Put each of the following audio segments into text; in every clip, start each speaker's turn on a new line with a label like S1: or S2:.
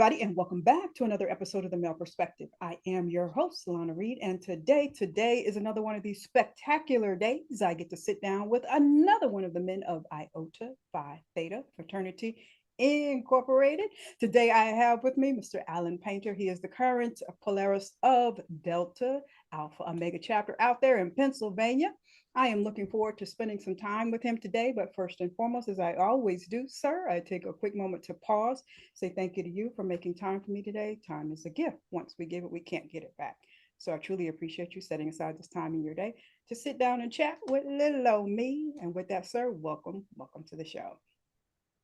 S1: everybody, and welcome back to another episode of The Male Perspective. I am your host, Lana Reid, and today is another one of these spectacular days. I get to sit down with another one of the men of Iota Phi Theta Fraternity Incorporated. Today, I have with me Mr. Alan Paynter. He is the current Polaris of Delta Alpha Omega chapter out there in Pennsylvania. I am looking forward to spending some time with him today, but first and foremost, as I always do, sir, I take a quick moment to pause, say thank you to you for making time for me today. Time is a gift. Once we give it, we can't get it back. So I truly appreciate you setting aside this time in your day to sit down and chat with little old me. And with that, sir, welcome to the show.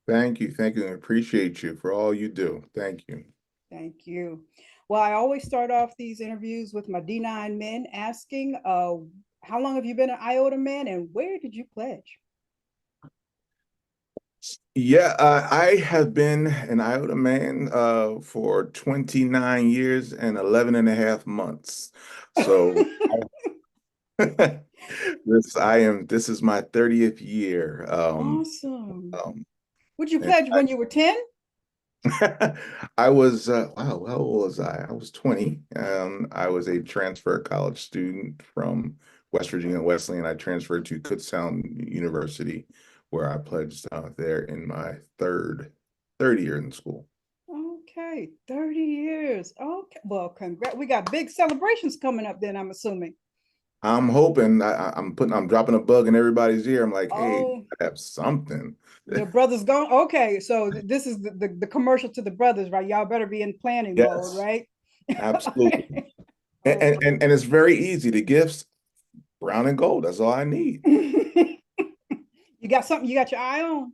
S2: Thank you. Thank you. I appreciate you for all you do. Thank you.
S1: Thank you. Well, I always start off these interviews with my D9 men asking, how long have you been an Iota man and where did you pledge?
S2: Yeah, I have been an Iota man for 29 years and 11 and a half months. So this is my 30th year.
S1: Awesome. Would you pledge when you were 10?
S2: I was wow, how old was I? I was 20. I was a transfer college student from West Virginia Wesleyan. I transferred to Kutztown University, where I pledged there in my third year in school.
S1: Okay, 30 years. Okay, well, congrats. We got big celebrations coming up then, I'm assuming.
S2: I'm hoping I'm dropping a bug in everybody's ear. I'm like, hey, I have something.
S1: The brothers gone. Okay, so this is the commercial to the brothers, right? Y'all better be in planning mode, right?
S2: Absolutely. And it's very easy. The gifts, brown and gold. That's all I need.
S1: You got something you got your eye on?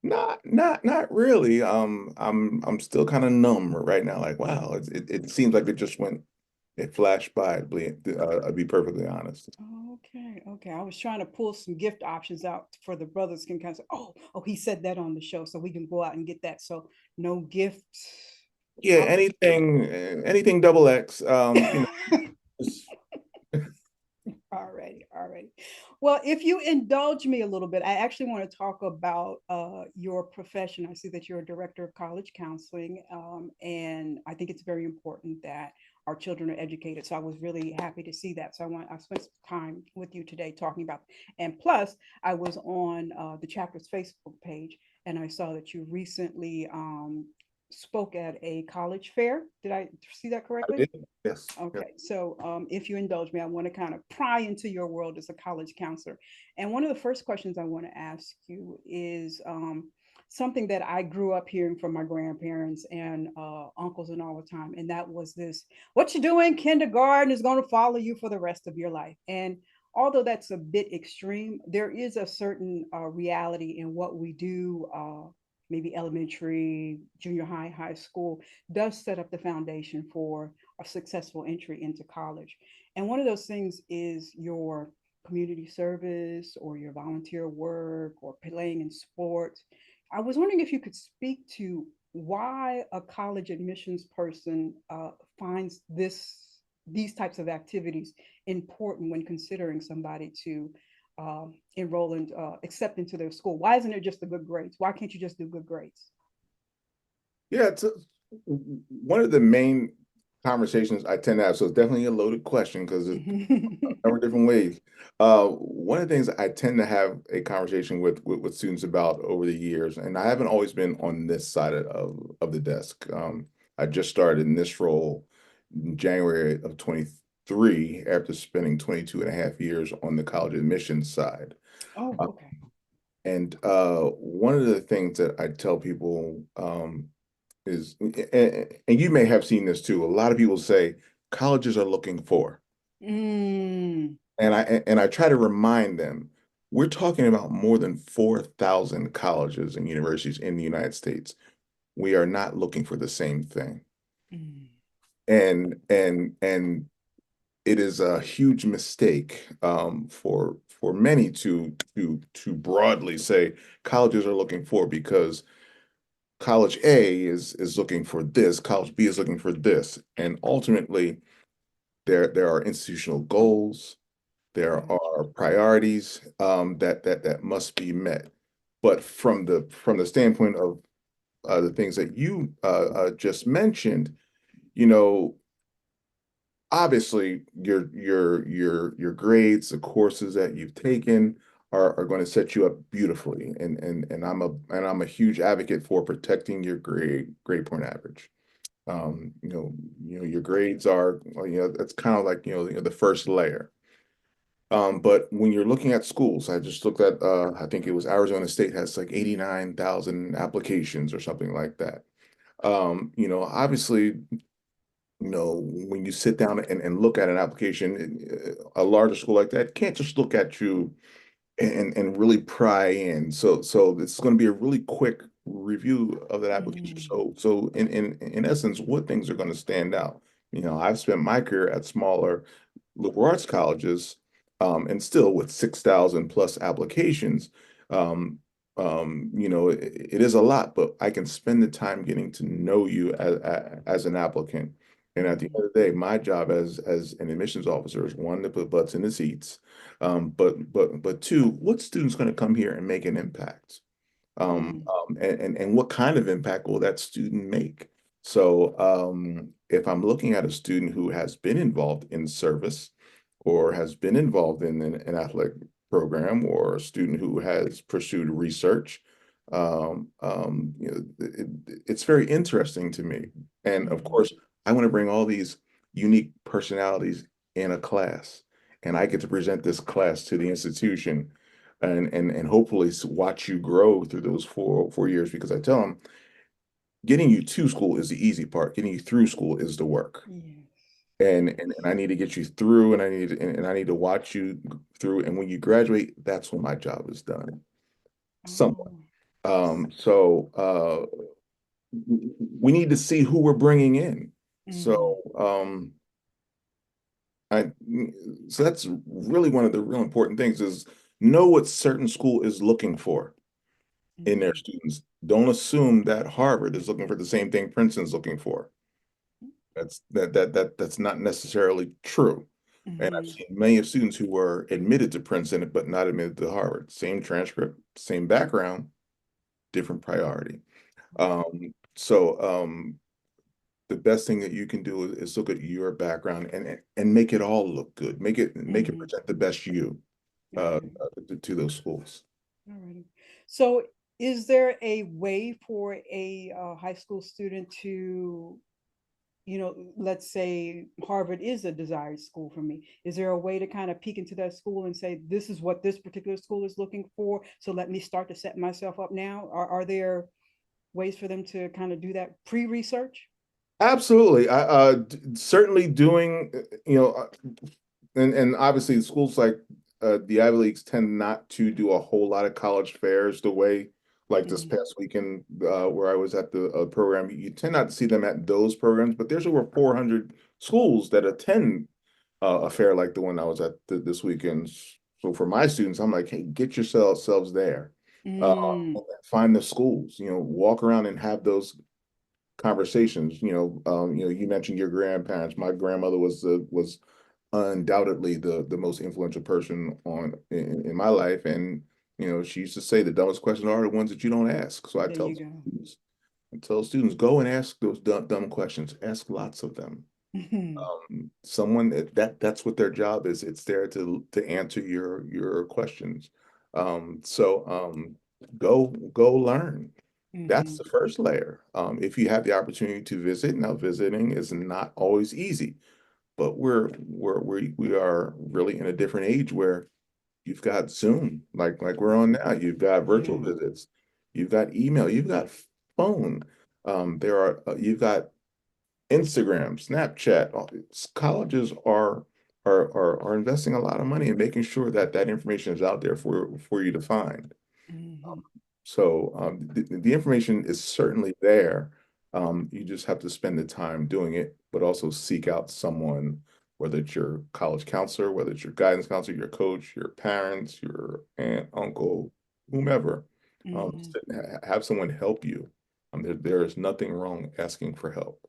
S2: Not really. I'm still kind of numb right now. Like, wow, it seems like it flashed by. I'll be perfectly honest.
S1: Okay. I was trying to pull some gift options out for the brothers can kind of say, oh, he said that on the show, so we can go out and get that. So no gifts.
S2: Yeah, anything double X.
S1: Alrighty. Well, if you indulge me a little bit, I actually want to talk about your profession. I see that you're a director of college counseling, and I think it's very important that our children are educated. So I was really happy to see that. So I spent some time with you today talking about, and plus I was on the chapter's Facebook page, and I saw that you recently spoke at a college fair. Did I see that correctly?
S2: I did. Yes.
S1: Okay, so if you indulge me, I want to kind of pry into your world as a college counselor. And one of the first questions I want to ask you is something that I grew up hearing from my grandparents and uncles and all the time. And that was this: what you do in kindergarten is going to follow you for the rest of your life. And although that's a bit extreme, there is a certain reality in what we do. Maybe elementary, junior high, high school does set up the foundation for a successful entry into college. And one of those things is your community service or your volunteer work or playing in sports. I was wondering if you could speak to why a college admissions person finds these types of activities important when considering somebody to enroll and accept into their school. Why isn't it just the good grades? Why can't you just do good grades?
S2: Yeah, it's one of the main conversations I tend to have. So it's definitely a loaded question because it's a number of different ways. One of the things I tend to have a conversation with students about over the years, and I haven't always been on this side of the desk. I just started in this role in January of 23 after spending 22 and a half years on the college admissions side.
S1: Oh, okay.
S2: And one of the things that I tell people is, and you may have seen this too, a lot of people say colleges are looking for. And I try to remind them, we're talking about more than 4,000 colleges and universities in the United States. We are not looking for the same thing. And it is a huge mistake for many to broadly say colleges are looking for, because college A is looking for this, college B is looking for this, and ultimately there are institutional goals, there are priorities that must be met. But from the standpoint of the things that you just mentioned, you know, obviously your grades, the courses that you've taken are going to set you up beautifully. And I'm a huge advocate for protecting your grade point average. Your grades are, that's kind of like, the first layer. But when you're looking at schools, I just looked at, I think it was Arizona State has like 89,000 applications or something like that. Obviously, when you sit down and look at an application, a larger school like that can't just look at you and really pry in. So it's going to be a really quick review of that application. So in essence, what things are going to stand out? I've spent my career at smaller liberal arts colleges, and still with 6,000 plus applications. It is a lot, but I can spend the time getting to know you as an applicant. And at the end of the day, my job as an admissions officer is one, to put butts in the seats, but two, what student's going to come here and make an impact? And what kind of impact will that student make? So if I'm looking at a student who has been involved in service or has been involved in an athletic program, or a student who has pursued research, it's very interesting to me. And of course, I want to bring all these unique personalities in a class, and I get to present this class to the institution and hopefully watch you grow through those four years, because I tell them getting you to school is the easy part. Getting you through school is the work. And I need to get you through, and I need to watch you through. And when you graduate, that's when my job is done. Somewhat. So we need to see who we're bringing in. So so that's really one of the real important things, is know what certain school is looking for in their students. Don't assume that Harvard is looking for the same thing Princeton's looking for. That's not necessarily true. And I've seen many of students who were admitted to Princeton but not admitted to Harvard. Same transcript, same background, different priority. So the best thing that you can do is look at your background and make it all look good. Make it present the best you to those schools.
S1: All right. So is there a way for a high school student to, let's say Harvard is a desired school for me. Is there a way to kind of peek into that school and say, this is what this particular school is looking for, so let me start to set myself up now? Are there ways for them to kind of do that pre-research?
S2: Absolutely. I certainly doing, and obviously schools like the Ivy Leagues tend not to do a whole lot of college fairs the way, like this past weekend where I was at the program. You tend not to see them at those programs, but there's over 400 schools that attend a fair like the one I was at this weekend. So for my students, I'm like, hey, get yourselves there. Find the schools, walk around and have those conversations. You mentioned your grandparents. My grandmother was undoubtedly the most influential person in my life, and she used to say the dumbest questions are the ones that you don't ask. So I tell students, go and ask those dumb questions. Ask lots of them. Someone that's what their job is. It's there to answer your questions. Go learn. That's the first layer. If you have the opportunity to visit, now visiting is not always easy, but we are really in a different age where you've got Zoom, like we're on now. You've got virtual visits, you've got email, you've got phone. You've got Instagram, Snapchat. Colleges are investing a lot of money in making sure that information is out there for you to find. So the information is certainly there. You just have to spend the time doing it, but also seek out someone, whether it's your college counselor, whether it's your guidance counselor, your coach, your parents, your aunt, uncle, whomever. Have someone help you. There is nothing wrong asking for help.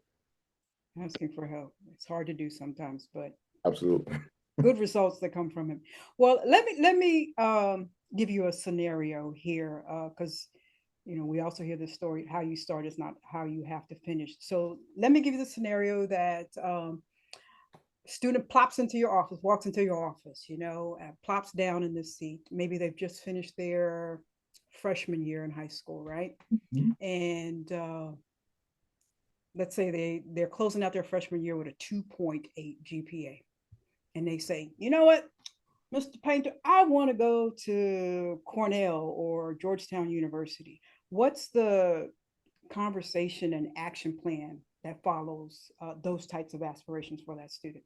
S1: Asking for help. It's hard to do sometimes, but
S2: absolutely
S1: good results that come from him. Well, let me give you a scenario here, because You know, we also hear this story, how you start is not how you have to finish. So let me give you the scenario that student plops into your office, walks into your office, you know, plops down in this seat. Maybe they've just finished their freshman year in high school, right?
S2: Mhm.
S1: And let's say they're closing out their freshman year with a 2.8 GPA. And they say, you know what, Mr. Paynter, I want to go to Cornell or Georgetown University. What's the conversation and action plan that follows those types of aspirations for that student?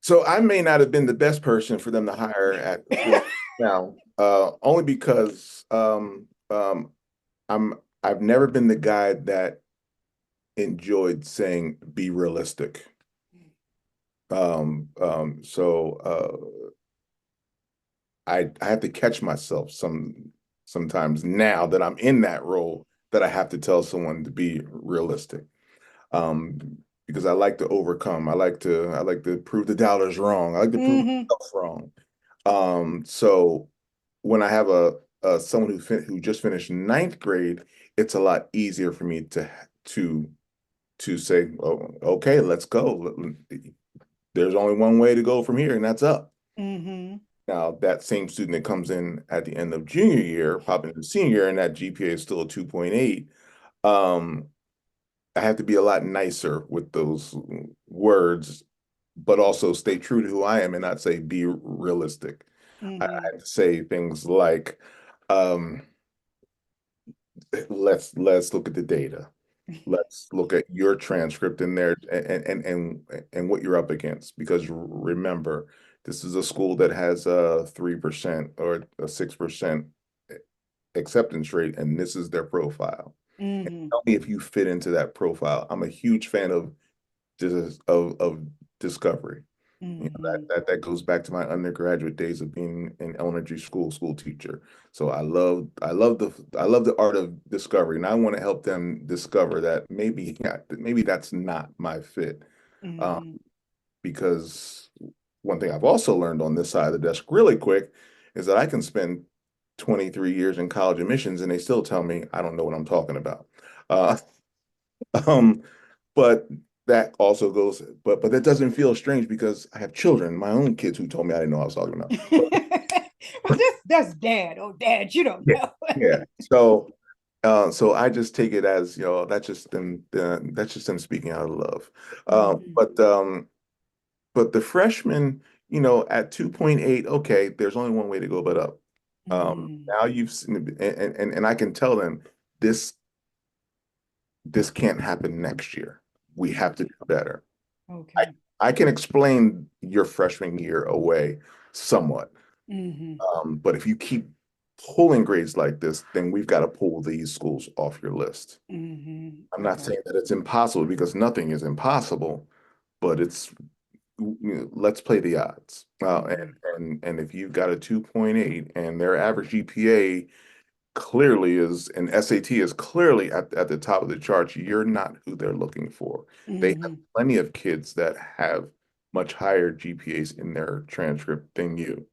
S2: So I may not have been the best person for them to hire at now, only because I've never been the guy that enjoyed saying be realistic. So I have to catch myself sometimes now that I'm in that role that I have to tell someone to be realistic. Um, because I like to overcome. I like to prove the doubters wrong. I like to prove
S1: Mm-hmm.
S2: myself wrong. So when I have a someone who just finished ninth grade, it's a lot easier for me to say, oh, okay, let's go. There's only one way to go from here, and that's up.
S1: Mm-hmm.
S2: Now, that same student that comes in at the end of junior year, popping into senior year, and that GPA is still a 2.8, um, I have to be a lot nicer with those words, but also stay true to who I am and not say be realistic. I
S1: Mm-hmm.
S2: have to say things like, um, let's look at the data. Let's look at your transcript in there and what you're up against. Because remember, this is a school that has a 3% or a 6% acceptance rate, and this is their profile. And
S1: Mm-hmm.
S2: tell me if you fit into that profile. I'm a huge fan of discovery. You know,
S1: Mm-hmm.
S2: that goes back to my undergraduate days of being an elementary school teacher. So I love the art of discovery, and I want to help them discover that maybe that's not my fit. Um,
S1: Mm-hmm.
S2: because one thing I've also learned on this side of the desk really quick is that I can spend 23 years in college admissions and they still tell me I don't know what I'm talking about. Uh, um, but that also goes, but that doesn't feel strange because I have children, my own kids who told me I didn't know what I was talking about.
S1: That's dad. Oh, dad, you don't
S2: Yeah,
S1: know.
S2: yeah. So I just take it as, that's just them speaking out of love. Um,
S1: Mm-hmm.
S2: but um, but the freshman, at 2.8, okay, there's only one way to go but up.
S1: Mm-hmm.
S2: Now you've seen, and I can tell them this this can't happen next year. We have to do better. I,
S1: Okay.
S2: I can explain your freshman year away somewhat.
S1: Mm-hmm.
S2: But if you keep pulling grades like this, then we've got to pull these schools off your list.
S1: Mm-hmm.
S2: I'm not
S1: Okay.
S2: saying that it's impossible because nothing is impossible, but let's play the odds.
S1: Mm-hmm.
S2: And if you've got a 2.8 and their average GPA clearly is, and SAT is clearly at the top of the charts, you're not who they're looking for. They have
S1: Mm-hmm.
S2: plenty of kids that have much higher GPAs in their transcript than you.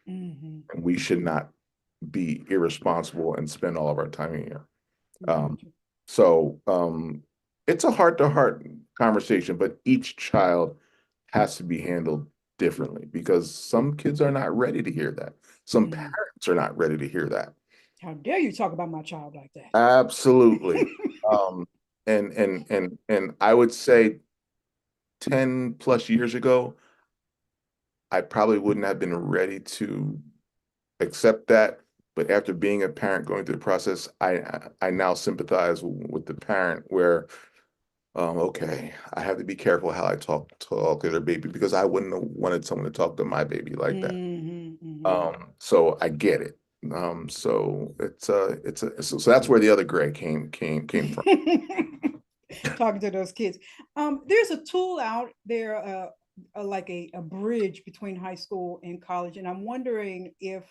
S1: Mm-hmm.
S2: And we should not be irresponsible and spend all of our time here. Um,
S1: Gotcha.
S2: so it's a heart-to-heart conversation, but each child has to be handled differently because some kids are not ready to hear that. Some
S1: Mm-hmm.
S2: parents are not ready to hear that.
S1: How dare you talk about my child like that?
S2: Absolutely. Um, and I would say 10 plus years ago, I probably wouldn't have been ready to accept that. But after being a parent going through the process, I now sympathize with the parent where, okay, I have to be careful how I talk to their baby because I wouldn't have wanted someone to talk to my baby like that.
S1: Mm-hmm. Mm-hmm.
S2: So I get it. So that's where the other gray came from.
S1: Talking to those kids. There's a tool out there, like a bridge between high school and college, and I'm wondering if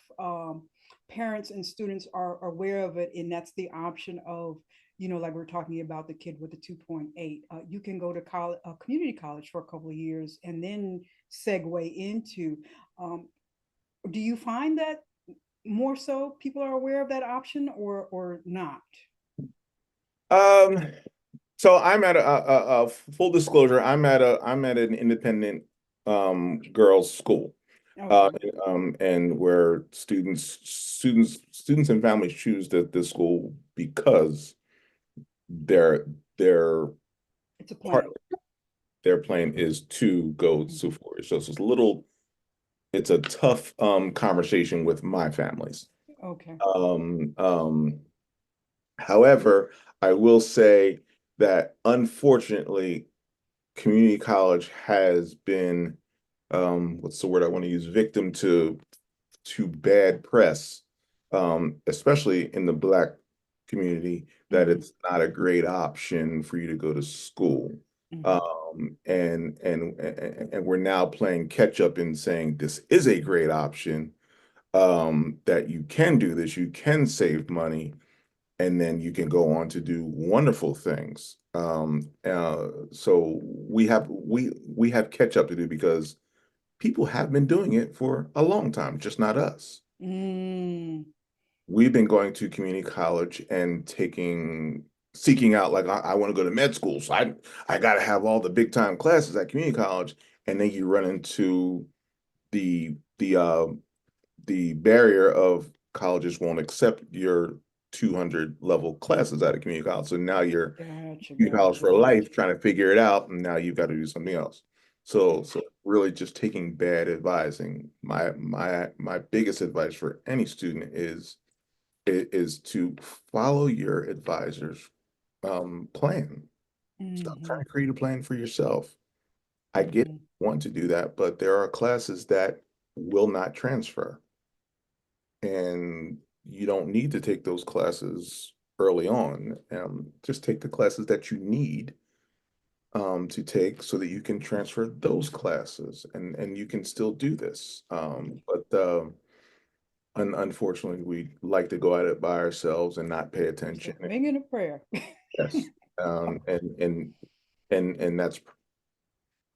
S1: parents and students are aware of it. And that's the option of, you know, like we're talking about the kid with the 2.8. You can go to college, community college for a couple of years, and then segue into. Um, do you find that more so people are aware of that option or not?
S2: Um, so I'm at a full disclosure, I'm at an independent girls' school.
S1: Okay.
S2: And where students and families choose the school because their their
S1: It's a
S2: part
S1: plan.
S2: of their plan is to go to Florida. So it's a tough conversation with my families.
S1: Okay.
S2: Um, um, However, I will say that unfortunately, community college has been what's the word I want to use, victim to bad press, especially in the Black community, that
S1: Mm-hmm.
S2: it's not a great option for you to go to school.
S1: Mm-hmm.
S2: And we're now playing catch up in saying this is a great option, that you can do this, you can save money, and then you can go on to do wonderful things. So we have catch up to do because people have been doing it for a long time, just not us.
S1: Mm.
S2: We've been going to community college and seeking out, like, I want to go to med school, so I got to have all the big time classes at community college, and then you run into the the uh, the barrier of colleges won't accept your 200 level classes out of community college. So now you're
S1: Gotcha,
S2: community college
S1: gotcha,
S2: for
S1: gotcha.
S2: life, trying to figure it out, and now you've got to do something else. So really just taking bad advising. My biggest advice for any student is to follow your advisor's plan. Stop trying
S1: Mm-hmm.
S2: to create a plan for yourself. I get
S1: Mm-hmm.
S2: want to do that, but there are classes that will not transfer. And you don't need to take those classes early on. Just take the classes that you need to take so that you can transfer those classes, and you can still do this. But unfortunately, we like to go at it by ourselves and not pay attention.
S1: So bringing a prayer.
S2: Yes. Um, and and and that's,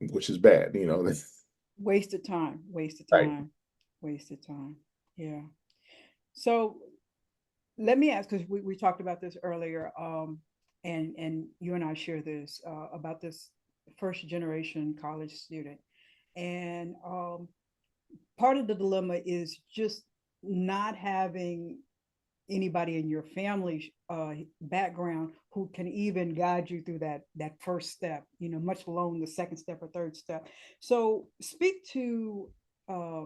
S2: which is bad, you know.
S1: Waste of time, waste of
S2: Right.
S1: time, waste of time. Yeah. So let me ask, because we talked about this earlier, and you and I share this about this first generation college student. And part of the dilemma is just not having anybody in your family background who can even guide you through that first step, much alone the second step or third step. So speak to uh,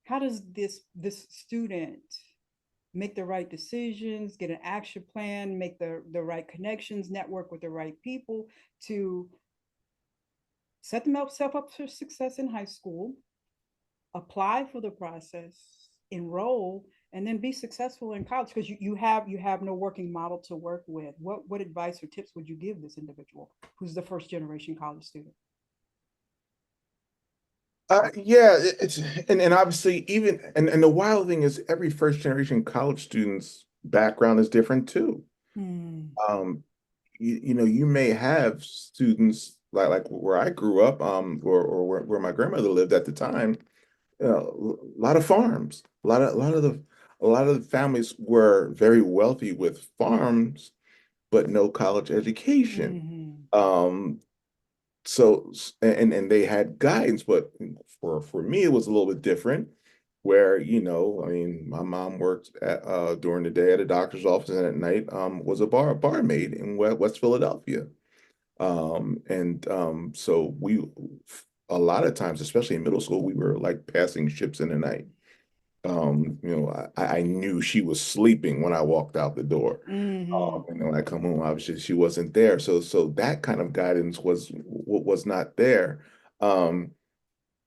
S1: how does this student make the right decisions, get an action plan, make the right connections, network with the right people to set themselves up for success in high school, apply for the process, enroll, and then be successful in college, because you have no working model to work with. What advice or tips would you give this individual who's the first generation college student?
S2: Yeah, it's and obviously even and the wild thing is every first generation college student's background is different too.
S1: Hmm.
S2: Um, you know, you may have students like where I grew up, or where my grandmother lived at the time, a lot of farms, a lot of the families were very wealthy with farms, but no college education.
S1: Hmm.
S2: Um, so and they had guidance, but for me it was a little bit different, where, you know, I mean, my mom worked during the day at a doctor's office, and at night was a barmaid in West Philadelphia. So we, a lot of times, especially in middle school, we were like passing ships in the night. You know, I knew she was sleeping when I walked out the door.
S1: Hmm.
S2: And then when I come home, obviously she wasn't there. So that kind of guidance was not there. Um,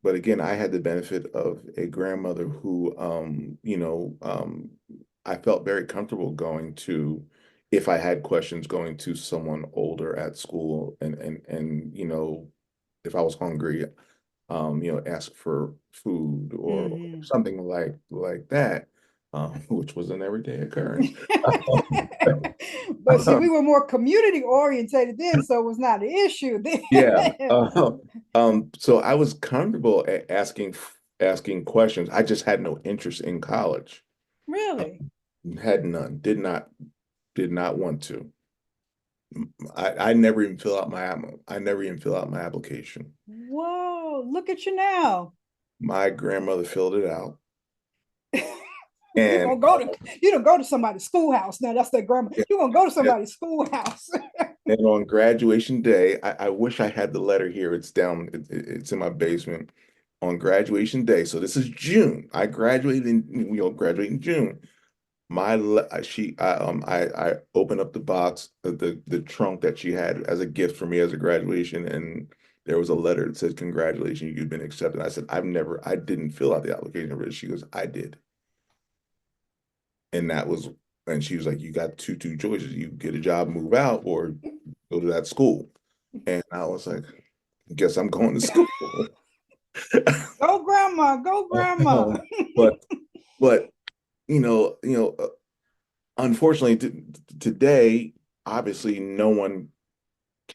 S2: but again, I had the benefit of a grandmother who, I felt very comfortable going to, if I had questions, going to someone older at school, and if I was hungry, ask for food or
S1: Hmm.
S2: something like that, which was an everyday occurrence.
S1: But see, we were more community orientated then, so it was not an issue
S2: Yeah.
S1: then.
S2: So I was comfortable at asking questions. I just had no interest in college.
S1: Really?
S2: Had none. Did not want to. I never even fill out I never even fill out my application.
S1: Whoa, look at you now.
S2: My grandmother filled it out.
S1: You're
S2: And
S1: gonna go to you don't go to somebody's schoolhouse. Now that's their grandma.
S2: yeah,
S1: You're gonna go to
S2: yeah.
S1: somebody's schoolhouse.
S2: And on graduation day, I wish I had the letter here. It's down, it's in my basement. On graduation day, so this is June. I graduated in, graduate in June. I opened up the box, the trunk that she had as a gift for me as a graduation, and there was a letter that said, "Congratulations, you've been accepted." I said, I didn't fill out the application for this. She goes, "I did." And that was, and she was like, "You got two choices. You get a job, move out, or go to that school." And I was like, "I guess I'm going to school."
S1: Go grandma, go grandma.
S2: But but unfortunately, today, obviously, no one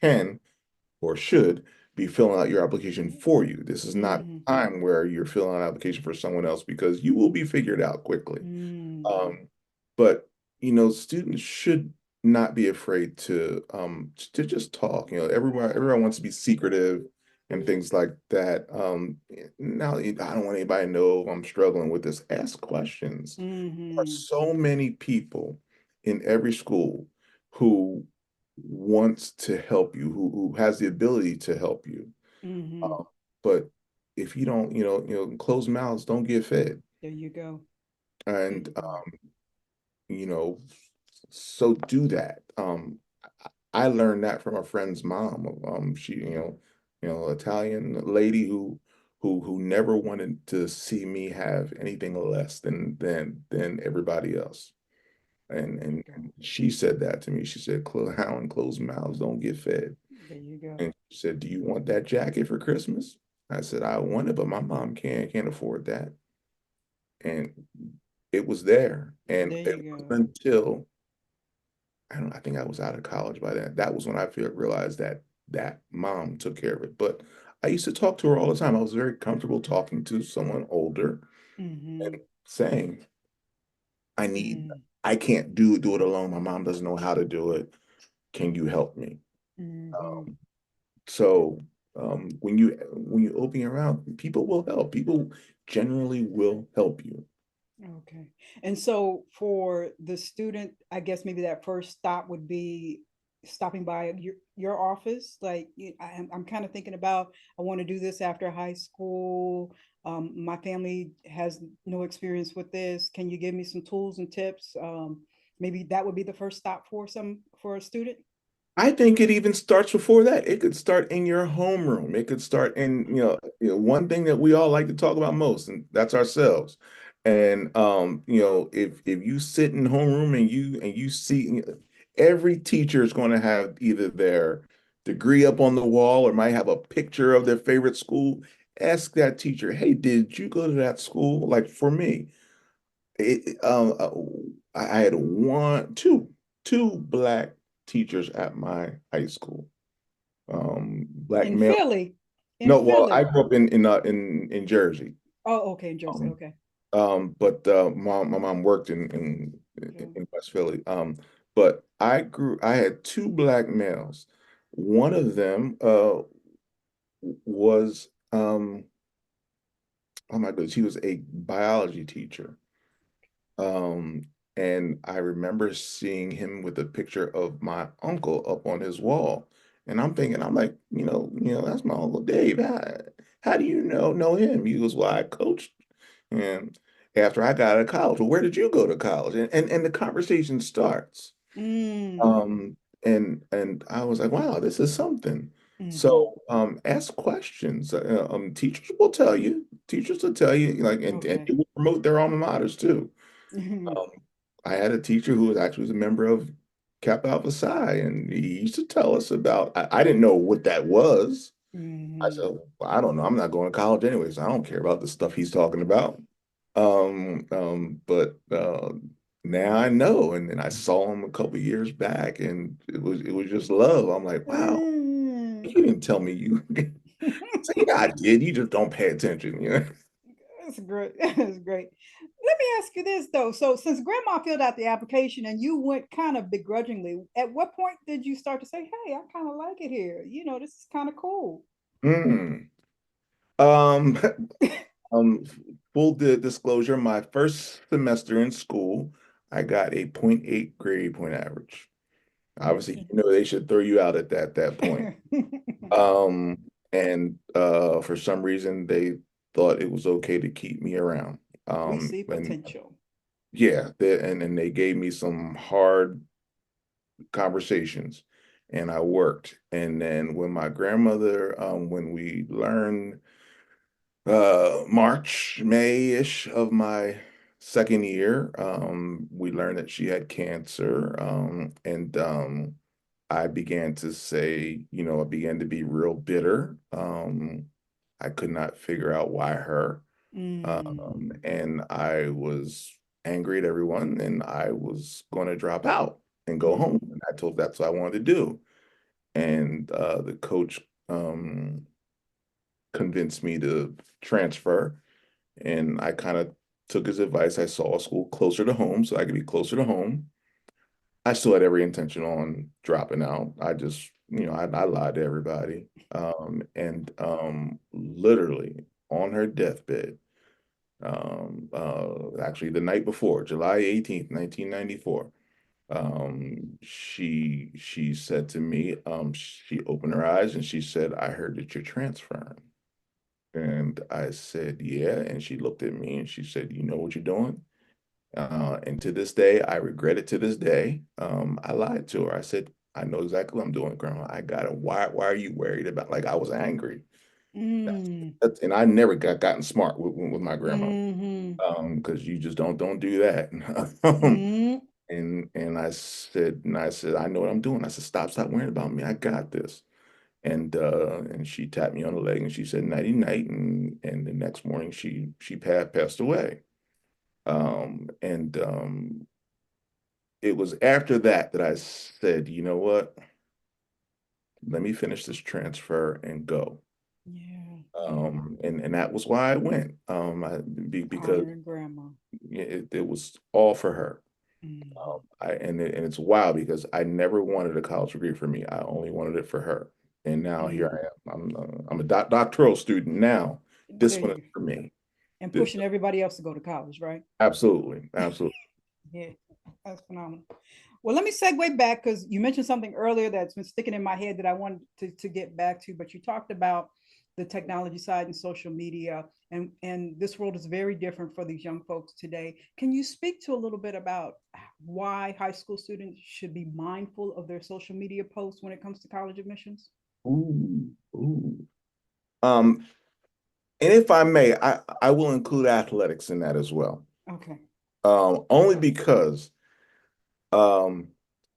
S2: can or should be filling out your application for you. This is not
S1: Mm-hmm.
S2: time where you're filling out an application for someone else because you will be figured out quickly.
S1: Mm.
S2: But students should not be afraid to just talk. Everyone wants to be secretive and things like that. Now I don't want anybody to know I'm struggling with this. Ask questions. There are
S1: Mm-hmm.
S2: so many people in every school who wants to help you, who has the ability to help you.
S1: Mm-hmm.
S2: Uh, but if you don't, closed mouths don't get fed.
S1: There you go. There
S2: And
S1: you go.
S2: you know, so do that. I learned that from a friend's mom. She, Italian lady who never wanted to see me have anything less than everybody else. And
S1: There you
S2: and
S1: go.
S2: and she said that to me. She said, "How and closed mouths don't get fed."
S1: There you go.
S2: And she said, "Do you want that jacket for Christmas?" I said, "I want it, but my mom can't afford that." And it was there. And
S1: There
S2: it
S1: you
S2: wasn't
S1: go.
S2: until I think I was out of college by then. That was when I realized that mom took care of it. But I used to talk to her all the time. I was very comfortable talking to someone older
S1: Mm-hmm.
S2: and saying, I need,
S1: Mm-hmm.
S2: I can't do it alone. My mom doesn't know how to do it. Can you help me?
S1: Mm-hmm.
S2: Um, so when you open your mouth, people will help. People generally will help you.
S1: Okay. And so for the student, I guess maybe that first stop would be stopping by your office. Like I'm kind of thinking about, I want to do this after high school. My family has no experience with this. Can you give me some tools and tips? Maybe that would be the first stop for a student.
S2: I think it even starts before that. It could start in your homeroom. It could start in, one thing that we all like to talk about most, and that's ourselves. And if you sit in homeroom and you see every teacher is going to have either their degree up on the wall or might have a picture of their favorite school. Ask that teacher, "Hey, did you go to that school?" Like for me, it, I had two black teachers at my high school. Black
S1: In
S2: male.
S1: Philly. In
S2: No, well, I
S1: Philly.
S2: grew up in Jersey.
S1: Oh, okay, in Jersey.
S2: Um,
S1: Okay.
S2: but my mom worked
S1: Okay.
S2: in West Philly. But I had two black males. One of them was oh my goodness, he was a biology teacher. Um, and I remember seeing him with a picture of my uncle up on his wall. And I'm thinking, I'm like, that's my Uncle Dave. How do you know him? He goes, "Well, I coached him after I got out of college." "Well, where did you go to college?" And the conversation starts.
S1: Mm.
S2: Um, and I was like, wow, this is something.
S1: Mm-hmm.
S2: So ask questions. Teachers will tell you. Teachers will tell you, like, and
S1: Okay.
S2: they will promote their alma maters too. Um, I had a teacher who was a member of Kappa Alpha Psi, and he used to tell us about. I didn't know what that was. I
S1: Mm-hmm.
S2: said, "Well, I don't know. I'm not going to college anyways. I don't care about the stuff he's talking about." But now I know, and then I saw him a couple years back, and it was just love. I'm like, wow,
S1: Mm.
S2: you didn't tell me you. So, yeah, I did. You just don't pay attention.
S1: That's great. That's great. Let me ask you this though. So since grandma filled out the application and you went kind of begrudgingly, at what point did you start to say, hey, I kind of like it here? This is kind of cool.
S2: Mm. Um, um, full disclosure, my first semester in school, I got a .8 grade point average. Obviously,
S1: Okay.
S2: they should throw you out at that point. Um, and for some reason they thought it was okay to keep me around.
S1: We see
S2: And
S1: potential.
S2: yeah, and they gave me some hard conversations and I worked. And then when my grandmother, when we learned March, May-ish of my second year, we learned that she had cancer. And I began to say, I began to be real bitter. I could not figure out why her.
S1: Mm,
S2: And I was angry at everyone and I was going to drop out and go home.
S1: mm,
S2: And I told that's what I wanted to do. And the coach convinced me to transfer. And I kind of took his advice. I saw a school closer to home so I could be closer to home. I still had every intention on dropping out. I just, I lied to everybody. And literally on her deathbed, actually the night before, July 18th, 1994, she said to me, she opened her eyes and she said, I heard that you're transferring. And I said, yeah. And she looked at me and she said, you know what you're doing? And to this day, I regret it to this day. I lied to her. I said, I know exactly what I'm doing, Grandma. I got it. Why are you worried about, like, I was angry.
S1: mm,
S2: And I never gotten smart with my grandmother.
S1: mm,
S2: Because you just don't do that.
S1: mm,
S2: And I said, I know what I'm doing. I said, stop worrying about me. I got this. And she tapped me on the leg and she said, nighty night. And the next morning she passed away. And it was after that I said, you know what? Let me finish this transfer and go.
S1: yeah, yeah.
S2: And that was why I went. Because
S1: Honoring grandma.
S2: it was all for her.
S1: Mhm.
S2: And it's wild because I never wanted a college degree for me. I only wanted it for her. And now here
S1: Mm.
S2: I am. I'm a doctoral student now. This
S1: There
S2: one is
S1: you
S2: for me.
S1: and
S2: This
S1: pushing everybody else to go to college, right?
S2: absolutely, absolutely.
S1: Yeah, that's phenomenal. Well, let me segue back because you mentioned something earlier that's been sticking in my head that I wanted to get back to, but you talked about the technology side and social media, and this world is very different for these young folks today. Can you speak to a little bit about why high school students should be mindful of their social media posts when it comes to college admissions?
S2: Ooh, ooh. Um, and if I may, I will include athletics in that as well.
S1: Okay.
S2: Only because um,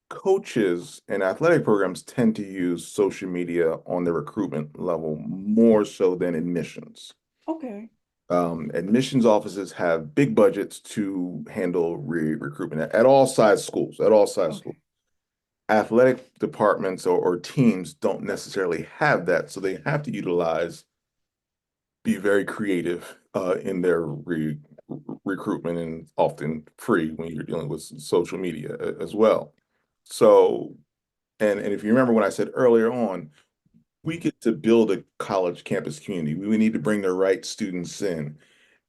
S2: coaches and athletic programs tend to use social media on the recruitment level more so than admissions.
S1: Okay.
S2: Admissions offices have big budgets to handle recruitment at all size schools, at all size schools.
S1: Okay.
S2: Athletic departments or teams don't necessarily have that, so they have to be very creative in their recruitment and often free when you're dealing with social media as well. So, and if you remember when I said earlier on, we get to build a college campus community. We need to bring the right students in.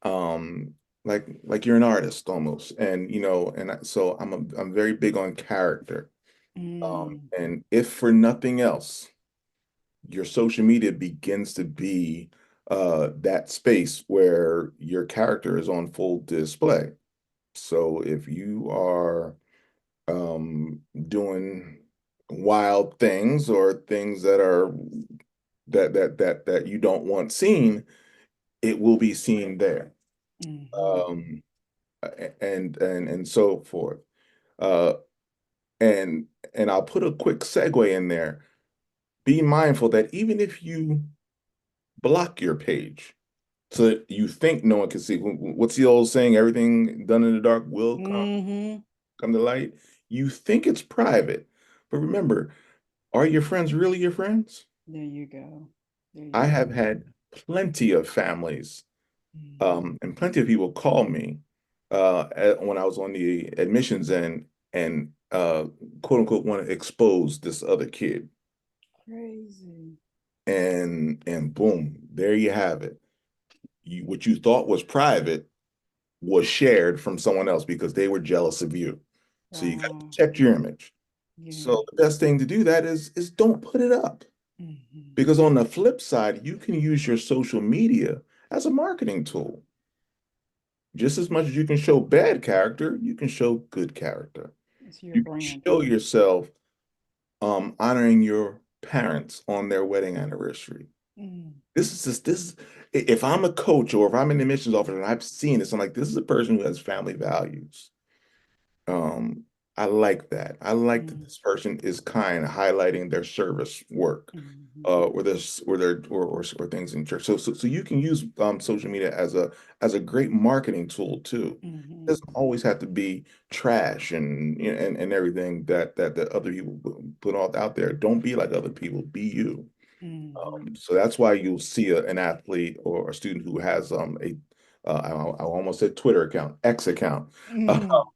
S2: Um, like you're an artist almost. And so I'm very big on character.
S1: Mm,
S2: And if for nothing else, your social media begins to be that space where your character is on full display. So if you are doing wild things or things that you don't want seen, it will be seen there.
S1: mhm,
S2: Um, and so forth. Uh, and and I'll put a quick segue in there. Be mindful that even if you block your page so that you think no one can see, what's the old saying? Everything done in the dark will
S1: mhm.
S2: come to light. You think it's private, but remember, are your friends really your friends?
S1: There you go. There
S2: I
S1: you
S2: have
S1: go.
S2: had plenty of families And plenty of people call me when I was on the admissions end and quote unquote want to expose this other kid.
S1: Crazy.
S2: And boom, there you have it. What you thought was private was shared from someone else because they were jealous of you. So you got to
S1: Wow.
S2: protect your image.
S1: Yeah.
S2: So the best thing to do that is don't put it up.
S1: Mhm.
S2: Because on the flip side, you can use your social media as a marketing tool. Just as much as you can show bad character, you can show good character.
S1: It's your
S2: You can
S1: brand.
S2: show yourself honoring your parents on their wedding anniversary.
S1: Mm.
S2: If I'm a coach or if I'm an admissions officer and I've seen this, I'm like, this is a person who has family values. Um, I like that. I like that
S1: Mm.
S2: this person is kind, highlighting their service work,
S1: Mhm.
S2: or things in church. So you can use social media as a great marketing tool too. It
S1: Mhm.
S2: doesn't always have to be trash and and everything that other people put out there. Don't be like other people. Be you.
S1: Mhm.
S2: So that's why you'll see an athlete or a student who has I almost said Twitter account, X account.
S1: Mhm.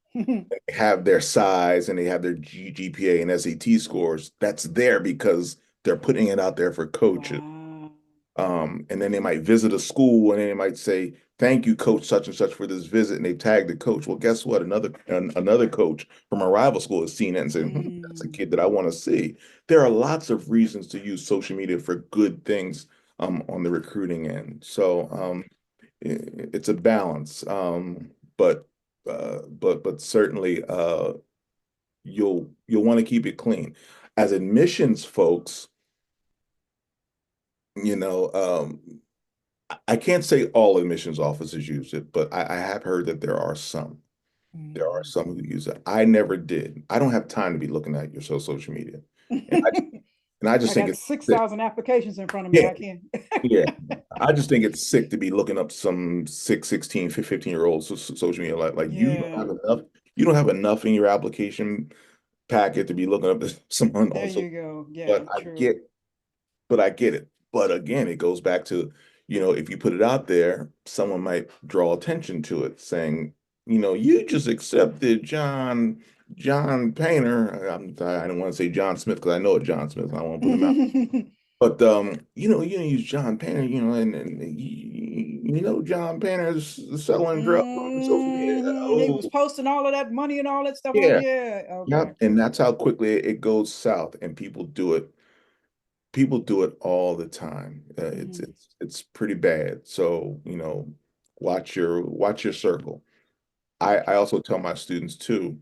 S2: Have their size and they have their GPA and SAT scores. That's there because they're putting it out there for coaches.
S1: Wow.
S2: And then they might visit a school and then they might say, "Thank you, Coach such and such, for this visit." And they tag the coach. Well, guess what? Another coach from a rival school has seen it and said, "That's a
S1: Mm.
S2: kid that I want to see." There are lots of reasons to use social media for good things on the recruiting end. So it's a balance. But certainly you'll want to keep it clean. As admissions folks, you know, I can't say all admissions officers use it, but I have heard that there are some. There are
S1: Mhm.
S2: some who use it. I never did. I don't have time to be looking at your social media. And I just
S1: I
S2: think
S1: got
S2: it's
S1: 6,000 applications in front of me.
S2: yeah,
S1: I can't.
S2: yeah. I just think it's sick to be looking up some 15-year-olds social media like
S1: Yeah.
S2: you don't have enough in your application packet to be looking up someone
S1: There
S2: also.
S1: you go. Yeah,
S2: But
S1: true.
S2: I get it. But again, it goes back to, if you put it out there, someone might draw attention to it, saying, you just accepted John Paynter. I don't want to say John Smith because I know a John Smith. I won't put him out. But you use John Paynter, and John Paynter's selling drugs on social media.
S1: He was
S2: Oh,
S1: posting all of that money and all that stuff on.
S2: yeah.
S1: Yeah. Okay.
S2: Yep. And that's how quickly it goes south, and people do it. People do it all the time. It's
S1: Mhm.
S2: it's it's pretty bad. So, watch your circle. I also tell my students too,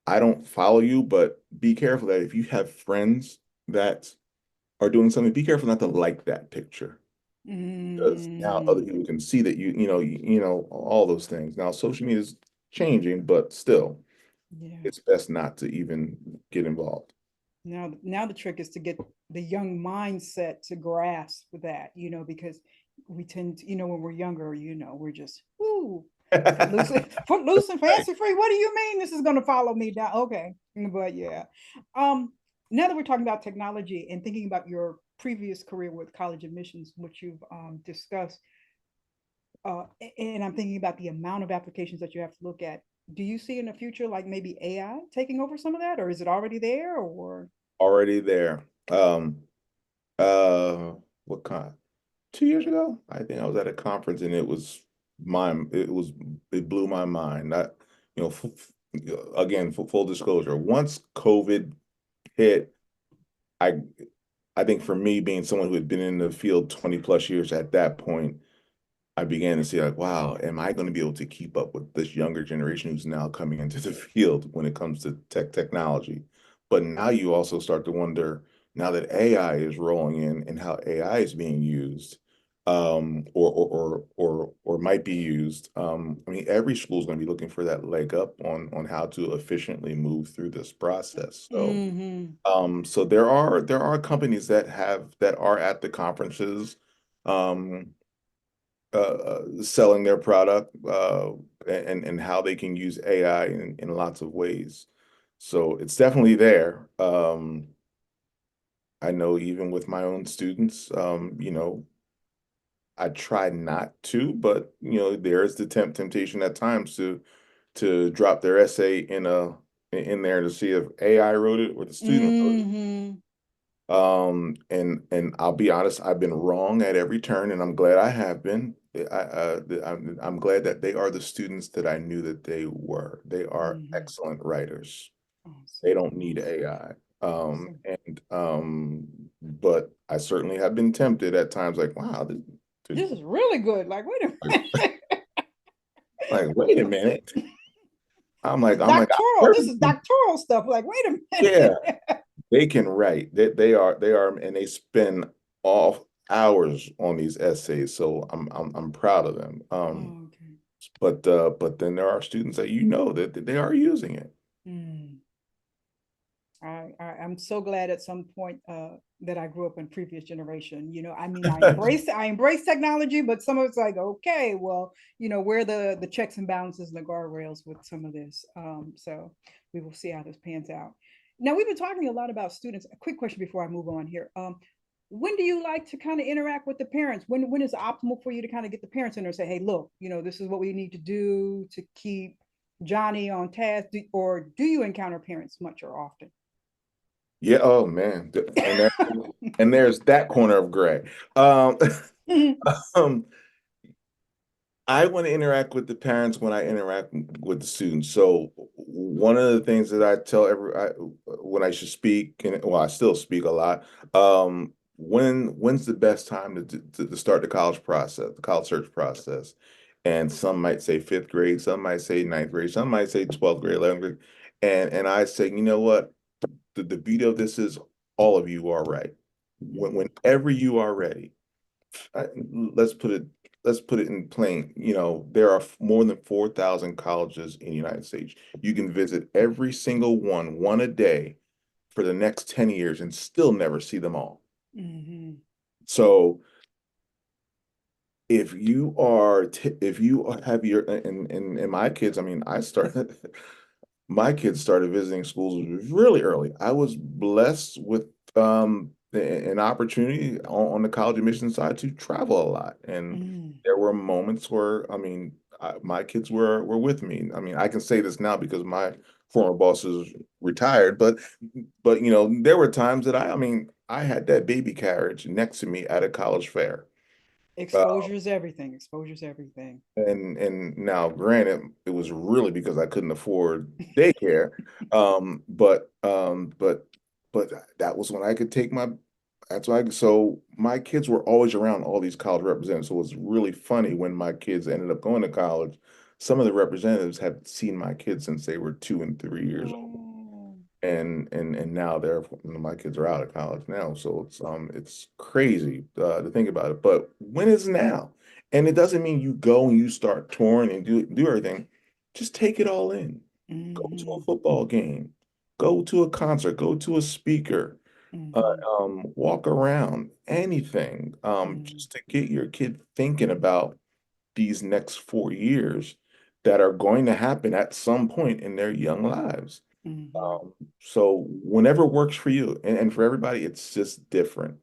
S2: I don't follow you, but be careful that if you have friends that are doing something, be careful not to like that picture. Because now other
S1: Mm.
S2: people can see that all those things. Now social media is changing, but still,
S1: Yeah.
S2: it's best not to even get involved.
S1: Now the trick is to get the young mindset to grasp that, because we tend to, when we're younger, we're just, woo, footloose, footloose and
S2: Right.
S1: fancy free. What do you mean this is going to follow me down? Okay. But yeah. Um, Now that we're talking about technology and thinking about your previous career with college admissions, which you've discussed, and I'm thinking about the amount of applications that you have to look at. Do you see in the future like maybe AI taking over some of that, or is it already there? Or
S2: Already there. Uh, what kind? 2 years ago, I think I was at a conference and it blew my mind. You know, f again, for full disclosure, once COVID hit, I I think for me being someone who had been in the field 20 plus years at that point, I began to see like, wow, am I going to be able to keep up with this younger generation who's now coming into the field when it comes to technology? But now you also start to wonder, now that AI is rolling in and how AI is being used, or might be used. I mean, every school is going to be looking for that leg up on how to efficiently move through this process. So,
S1: mm-hmm.
S2: so there are companies that are at the conferences. Um, Selling their product and how they can use AI in lots of ways. So it's definitely there. I know even with my own students, I try not to, but you know, there's the temptation at times to drop their essay in there to see if AI wrote it or the student wrote it.
S1: Mm-hmm.
S2: And I'll be honest, I've been wrong at every turn, and I'm glad I have been. I'm glad that they are the students that I knew that they were. They are
S1: Mm-hmm.
S2: excellent writers. They
S1: Awesome.
S2: don't need
S1: Awesome.
S2: AI.
S1: Awesome.
S2: But I certainly have been tempted at times, like, wow,
S1: This is really good. Like, wait a minute.
S2: like, wait a minute.
S1: This
S2: I'm like,
S1: doctoral. This is doctoral stuff. Like, wait a
S2: yeah,
S1: minute.
S2: they can write. They are, and they spend all hours on these essays. So I'm proud of them.
S1: Oh, okay.
S2: But then there are students that you know that they are using it.
S1: Mm. I'm so glad at some point that I grew up in previous generation. You know, I mean, I embrace technology, but some of it's like, okay, well, you know, where the checks and balances and the guardrails with some of this. So we will see how this pans out. Now we've been talking a lot about students. A quick question before I move on here. When do you like to kind of interact with the parents? When is it optimal for you to kind of get the parents in there and say, hey, look, you know, this is what we need to do to keep Johnny on task? Or do you encounter parents much or often?
S2: Yeah. Oh man. And there's that corner of gray. Um, um, I want to interact with the parents when I interact with the students. So one of the things that I tell when I should speak, and well, I still speak a lot. When's the best time to start the college process, the college search process? And some might say fifth grade, some might say ninth grade, some might say 12th grade, 11th grade. And I say, you know what? The beauty of this is all of you are right. Whenever you are ready, I, let's put it let's put it in plain. You know, there are more than 4,000 colleges in the United States. You can visit every single one a day for the next 10 years and still never see them all.
S1: Mm-hmm.
S2: So if you have your and my kids, I mean, I started my kids started visiting schools really early. I was blessed with an opportunity on the college admission side to travel a lot, and
S1: Mm.
S2: there were moments where I mean, my kids were with me. I mean, I can say this now because my former boss is retired, but you know, there were times that I mean, I had that baby carriage next to me at a college fair. Uh,
S1: Exposure is everything. Exposure is everything.
S2: and now, granted, it was really because I couldn't afford daycare. Um, but um, but but that was when I could take my that's why so my kids were always around all these college representatives. So it was really funny when my kids ended up going to college. Some of the representatives had seen my kids since they were 2 and 3 years old,
S1: Oh.
S2: and now my kids are out of college now, so it's crazy to think about it. But when is now? And it doesn't mean you go and you start touring and do everything. Just take it all in. Go to a
S1: Mm-hmm.
S2: football game, go to a concert, go to a speaker,
S1: Mm-hmm.
S2: walk around, anything,
S1: Mm-hmm.
S2: just to get your kid thinking about these next 4 years that are going to happen at some point in their young lives.
S1: Mm-hmm.
S2: So whenever works for you, and for everybody, it's just different.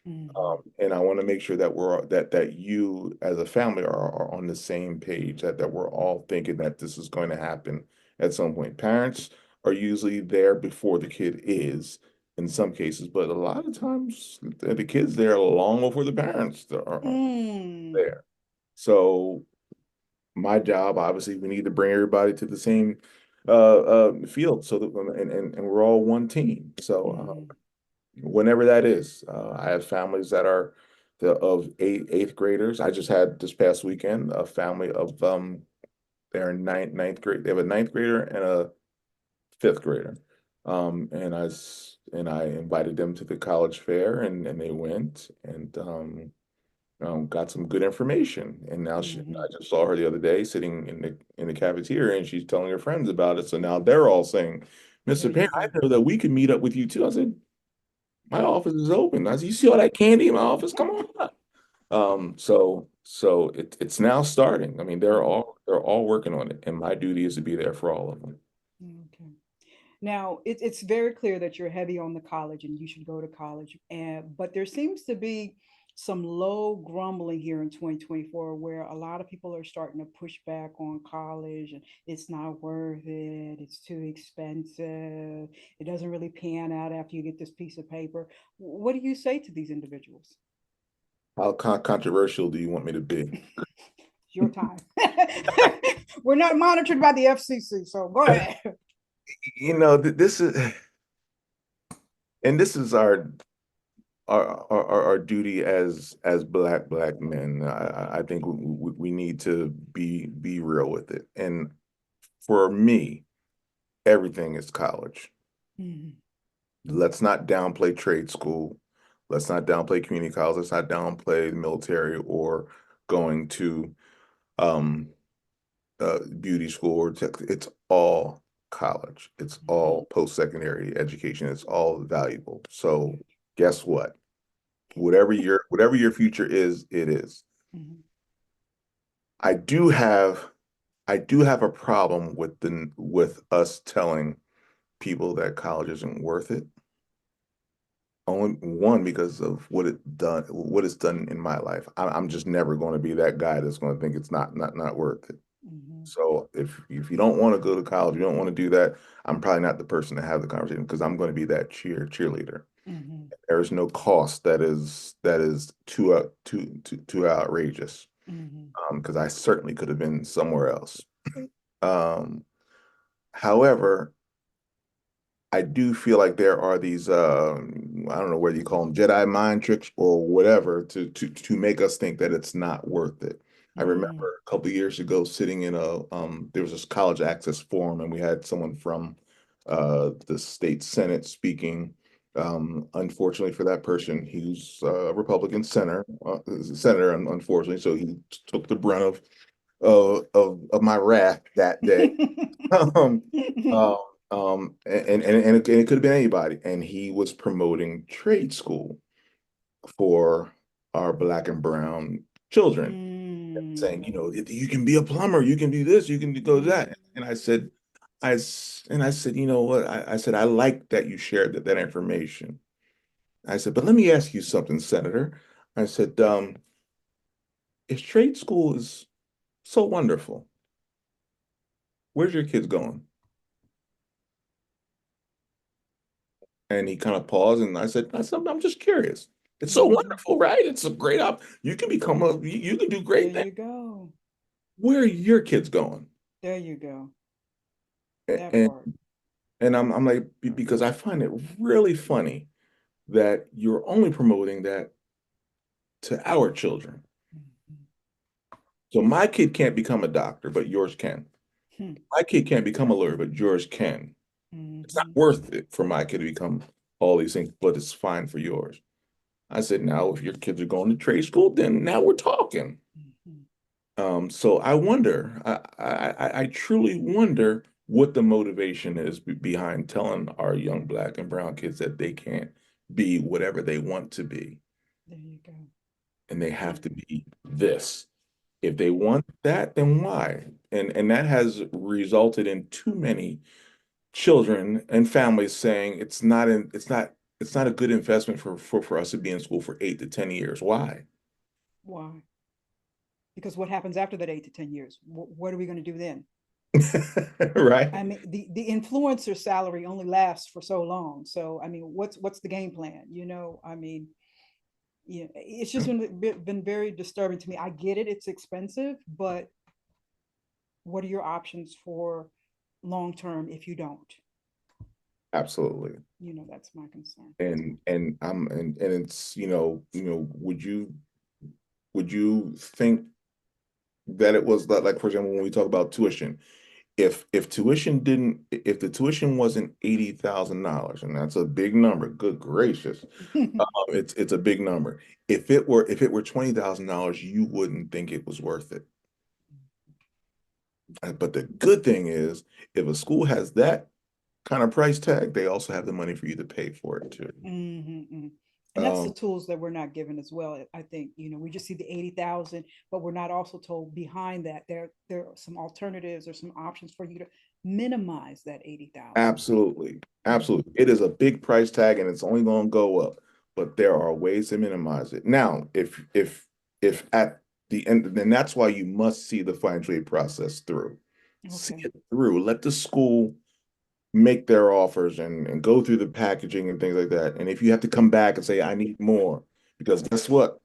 S1: Mm-hmm.
S2: And I want to make sure that that you as a family are on the same page, that we're all thinking that this is going to happen at some point. Parents are usually there before the kid is in some cases, but a lot of times the kids there long before the parents are
S1: Mm.
S2: there. So my job, obviously, we need to bring everybody to the same field so that and we're all one team. So
S1: Mm-hmm.
S2: whenever that is, I have families that are of eighth graders. I just had this past weekend a family of they're in ninth grade. They have a ninth grader and a fifth grader. And I invited them to the college fair and they went and got some good information. And now
S1: Mm-hmm.
S2: I just saw her the other day sitting in the cafeteria, and she's telling her friends about it. So now they're all saying,
S1: There
S2: "Mr.
S1: you
S2: Payne, I
S1: go.
S2: know that we can meet up with you too." I said, "My office is open." I said, "You see all that candy in my office? Come on up." So it's now starting. I mean, they're all working on it, and my duty is to be there for all of them.
S1: Okay. Now, it's very clear that you're heavy on the college and you should go to college. And but there seems to be some low grumbling here in 2024 where a lot of people are starting to push back on college and it's not worth it, it's too expensive, it doesn't really pan out after you get this piece of paper. What do you say to these individuals?
S2: How controversial do you want me to be?
S1: Your time. We're not monitored by the FCC, so go ahead.
S2: This is, and this is our duty as black men. I think we need to be real with it. And for me, everything is college.
S1: Mhm.
S2: Let's not downplay trade school. Let's not downplay community college. Let's not downplay the military or going to um beauty school or tech. It's all college. It's all post-secondary education. It's all valuable. So guess what? Whatever your future is, it is.
S1: Mhm.
S2: I do have a problem with us telling people that college isn't worth it. Only one, because of what it's done in my life. I'm just never going to be that guy that's going to think it's not worth it.
S1: Mhm.
S2: So if you don't want to go to college, you don't want to do that, I'm probably not the person to have the conversation because I'm going to be that cheerleader.
S1: Mhm.
S2: There is no cost that is too outrageous.
S1: Mhm.
S2: Because I certainly could have been somewhere else. Um, however, I do feel like there are these I don't know whether you call them Jedi mind tricks or whatever to make us think that it's not worth it. I
S1: Mhm.
S2: remember a couple of years ago sitting in there was this college access forum and we had someone from the state Senate speaking. Unfortunately for that person, he's a Republican senator, unfortunately, so he took the brunt of my wrath that day. Um, uh, and it could have been anybody. And he was promoting trade school for our black and brown children, saying, you can be a plumber, you can do this, you can go that. And I said, you know what? I said, I like that you shared that information. I said, but let me ask you something, Senator. I said, if trade school is so wonderful, where's your kids going? And he kind of paused, and I said, I'm just curious. It's so
S1: Mhm.
S2: wonderful, right? It's a great you can you can do
S1: There
S2: great things.
S1: you go.
S2: Where are your kids going?
S1: There you go. That
S2: And
S1: part.
S2: I'm like, because I find it really funny that you're only promoting that to our children.
S1: Mhm.
S2: So my kid can't become a doctor, but yours can.
S1: Hmm.
S2: My kid can't become a lawyer, but yours can. It's not
S1: Mhm.
S2: worth it for my kid to become all these things, but it's fine for yours. I said, now if your kids are going to trade school, then now we're talking.
S1: Mhm.
S2: So I wonder, I truly wonder what the motivation is behind telling our young black and brown kids that they can't be whatever they want to be,
S1: There you go.
S2: and they
S1: Yeah.
S2: have to be this. If they want that, then why? And that has resulted in too many children and families saying it's not a good investment for us to be in school for 8 to 10 years. Why?
S1: Why? Because what happens after that 8 to 10 years? What are we going to do then?
S2: Right?
S1: I mean, the influencer salary only lasts for so long. So I mean, what's the game plan? I mean, yeah, it's just been very disturbing to me. I get it; it's expensive, but what are your options for long term if you don't?
S2: Absolutely.
S1: That's my concern.
S2: And it's would you think that it was like for example when we talk about tuition, if the tuition wasn't $80,000, and that's a big number, good gracious, it's a big number. If it were $20,000, you wouldn't think it was worth it. But the good thing is, if a school has that kind of price tag, they also have the money for you to pay for it too.
S1: Mm-hmm. And that's the
S2: Um,
S1: tools that we're not given as well. I think, we just see the 80,000, but we're not also told behind that there are some alternatives or some options for you to minimize that 80,000.
S2: Absolutely.
S1: Mhm.
S2: Absolutely. It is a big price tag and it's only going to go up. but there are ways to minimize it. Now, if at the end, then that's why you must see the financial aid process through. See
S1: Okay.
S2: it through. Let the school make their offers and go through the packaging and things like that. And if you have to come back and say, I need more, because guess what?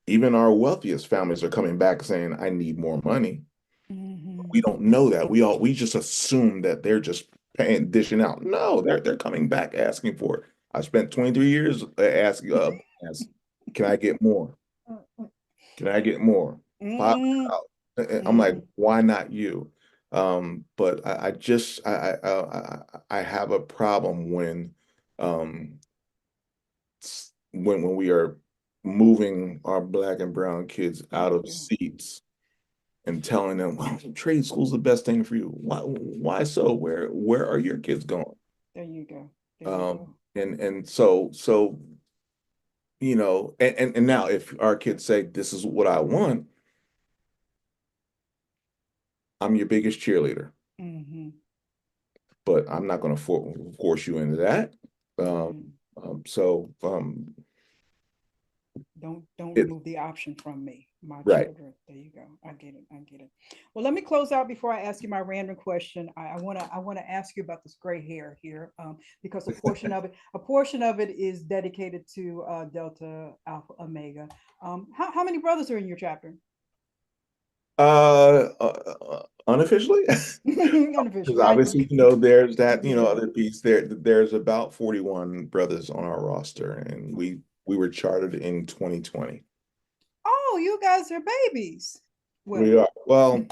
S2: Even our wealthiest families are coming back saying, I need more money.
S1: Mm-hmm.
S2: We don't know that. We just assume that they're just dishing out. No, they're coming back asking for it. I spent 23 years asking, can I get more? Can I get more?
S1: Mm-hmm.
S2: $500. I'm like,
S1: Mm-hmm.
S2: why not you? But I just I have a problem um when we are moving our black and brown kids
S1: There
S2: out
S1: you
S2: of
S1: go.
S2: seats and telling them, well, trade school's the best thing for you. Why so? Where are your kids going?
S1: There you go. There you go.
S2: And so and now if our kids say this is what I want, I'm your biggest cheerleader,
S1: Mm-hmm.
S2: but I'm not going to force you into that. Um,
S1: Mm-hmm.
S2: so
S1: Don't
S2: it
S1: remove the option from me, my
S2: right.
S1: children. There you go. I get it. I get it. Well, let me close out before I ask you my random question. I wanna ask you about this gray hair here, because a portion of it is dedicated to Delta Alpha Omega. How many brothers are in your chapter?
S2: Unofficially, because
S1: Unofficially,
S2: obviously, there's that,
S1: yeah.
S2: other piece there. There's about 41 brothers on our roster, and we were chartered in 2020.
S1: Oh, you guys are babies.
S2: We
S1: Well,
S2: are, well,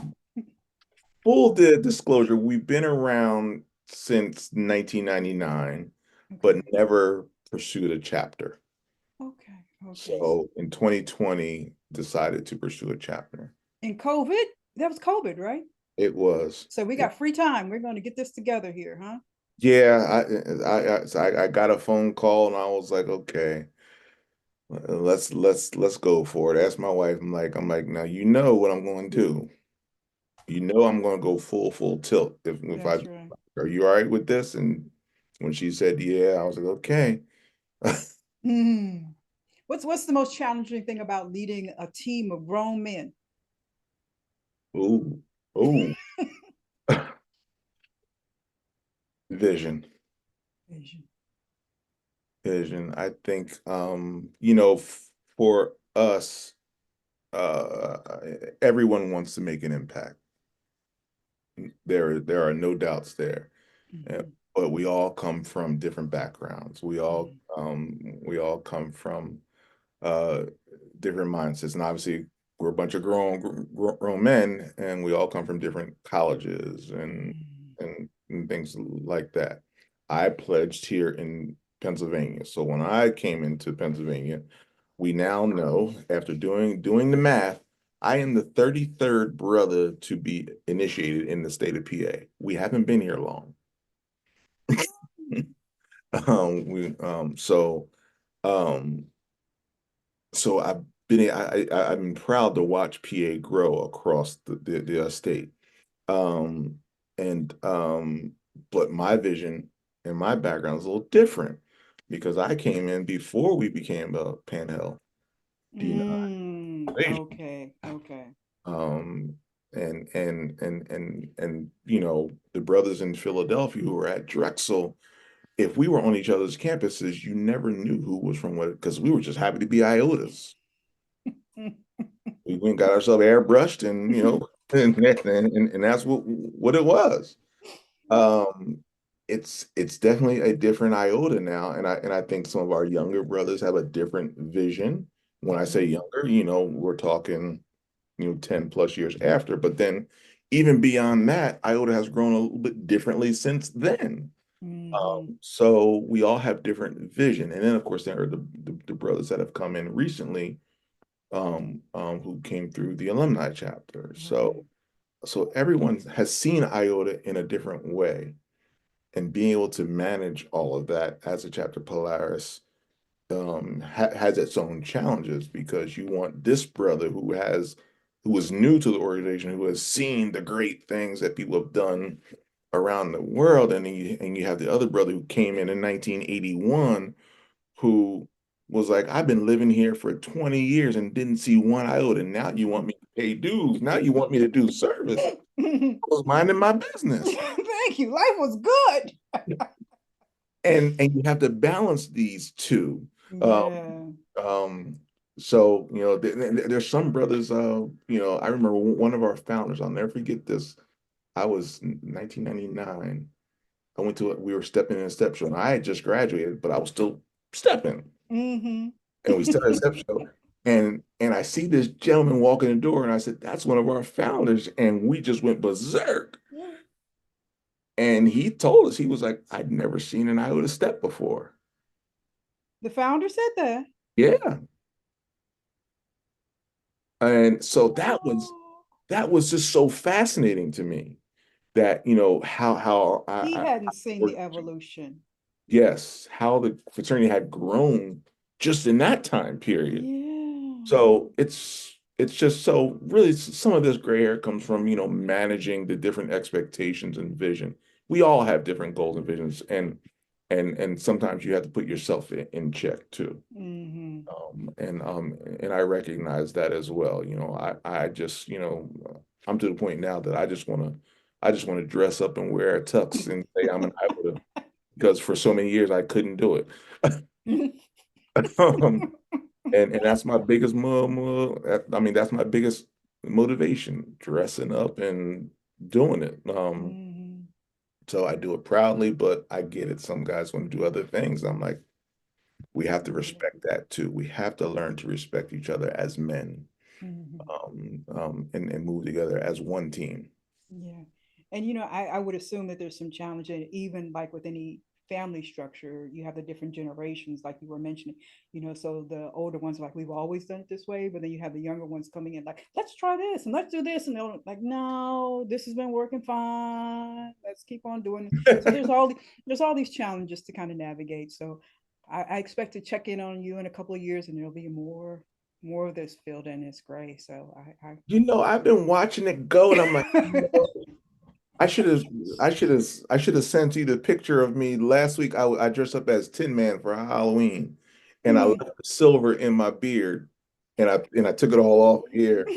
S2: full disclosure, we've been around since 1999, but
S1: okay,
S2: never pursued a chapter.
S1: okay, okay.
S2: So in 2020, decided to pursue a chapter.
S1: In COVID, that was COVID, right?
S2: It was,
S1: So we got free time. We're going to get this together here, huh?
S2: yeah, I got a phone call and I was like, okay, let's go for it. Ask my wife. I'm like, now you know what I'm going to do. You know I'm going to go full tilt. If I
S1: That's right.
S2: are you all right with this? And when she said yeah, I was like, okay.
S1: Hmm. What's the most challenging thing about leading a team of grown men?
S2: Ooh, ooh, vision,
S1: Vision.
S2: vision. I think for us, uh, everyone wants to make an impact. There are no doubts there. Uh,
S1: Mm-hmm.
S2: but we all come from different backgrounds.
S1: Mm-hmm.
S2: We all come from uh different mindsets, and obviously we're a bunch of grown men, and we all come from different colleges and things like that. I pledged here in Pennsylvania, so when I came into Pennsylvania, we now know after doing the math, I am the 33rd brother to be initiated in the state of PA. We haven't been here long. We um so I'm proud to watch PA grow across the state. Um and but my vision and my background is a little different because I came in before we became a Panhandle denomination.
S1: Okay. Okay.
S2: Um and the brothers in Philadelphia who were at Drexel, if we were on each other's campuses, you never knew who was from what because we were just happy to be Iotas. We went and got ourselves airbrushed and and that's what it was. Um it's definitely a different Iota now, and I think some of our younger brothers have a different vision. When I say younger, we're talking 10 plus years after, but then even beyond that, Iota has grown a little bit differently since then.
S1: Mm-hmm.
S2: So we all have different vision. And then of course there are the brothers that have come in recently, who came through the alumni chapter.
S1: Right.
S2: So everyone has seen Iota in a different way, and being able to manage all of that as a chapter Polaris has its own challenges because you want this brother who is new to the organization, who has seen the great things that people have done around the world, and you have the other brother who came in 1981 who was like, I've been living here for 20 years and didn't see one iota. Now you want me to pay dues. Now you want me to do service. I was minding my business.
S1: Thank you. Life was good.
S2: And you have to balance these two.
S1: Yeah.
S2: So, you know, there's some brothers, you know, I remember one of our founders, I'll never forget this. I was 1999. We were stepping in a step show, and I had just graduated, but I was still stepping.
S1: Mm-hmm.
S2: And we started a step show, and I see this gentleman walk in the door, and I said, "That's one of our founders," and we just went berserk. And he told us, he was like, "I'd never seen an iota step before."
S1: The founder said that.
S2: Yeah. And so
S1: Oh.
S2: that was just so fascinating to me that, you know, how
S1: He
S2: I
S1: hadn't seen the
S2: worked.
S1: evolution.
S2: Yes, how the fraternity had grown just in that time period.
S1: Yeah.
S2: So it's just so really some of this gray hair comes from, you know, managing the different expectations and vision. We all have different goals and visions, and sometimes you have to put yourself in check too.
S1: Mm-hmm.
S2: And I recognize that as well. You know, I just, you know, I'm to the point now that I just want to dress up and wear a tux and say I'm an iota because for so many years I couldn't do it. And that's my biggest I mean, that's my biggest motivation, dressing up and doing it.
S1: Mm-hmm.
S2: So I do it proudly, but I get it. Some guys want to do other things. I'm like, we have to respect that too. We have to learn to respect each other as men,
S1: Mm-hmm.
S2: and move together as one team.
S1: Yeah. And you know, I would assume that there's some challenge in it, even like with any family structure, you have the different generations, like you were mentioning, you know, so the older ones are like, we've always done it this way, but then you have the younger ones coming in like, let's try this and let's do this. And they're like, no, this has been working fine. Let's keep on doing it. So there's all these challenges to kind of navigate. So I expect to check in on you in a couple of years and there'll be more of this filled in. It's gray. So
S2: You know, I've been watching it go, and I'm like, you
S1: I
S2: know, I should have sent you the picture of me last week. I dressed up as Tin Man for Halloween, and I left
S1: Mm.
S2: the silver in my beard, and I took it all off here,